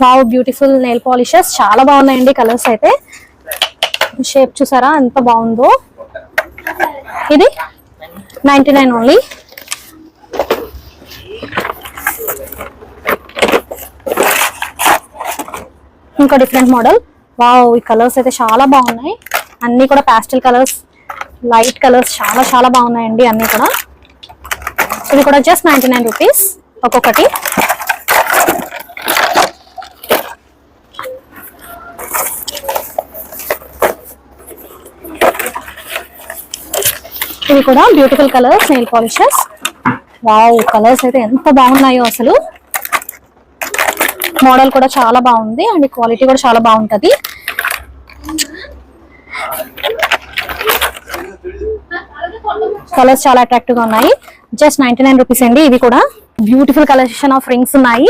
Wow beautiful nail polishes చాలా బాగున్నాయండి. Colours అయితే షేప్ చూసారా ఎంత బాగుందో. ఇది 99 ఓన్లీ. ఇంకో డిఫరెంట్ మోడల్. వావ్ ఈ కలర్స్ అయితే చాలా బాగున్నాయి. అన్ని కూడా పాస్టల్ కలర్స్, లైట్ కలర్స్ చాలా చాలా బాగున్నాయండి అన్ని కూడా. ఇది కూడా జస్ట్ 99 రూపీస్ ఒక్కొక్కటి. ఇవి కూడా beautiful colours nail polishes. Wow colours అయితే ఎంత బాగున్నాయో అసలు. మోడల్ కూడా చాలా బాగుంది అండ్ క్వాలిటీ కూడా చాలా బాగుంటది. కలర్స్ చాలా అట్రాక్టివ్ గా ఉన్నాయి. జస్ట్ 99 రూపీస్ అండి. ఇవి కూడా బ్యూటిఫుల్ కలెక్షన్ ఆఫ్ రింగ్స్ ఉన్నాయి.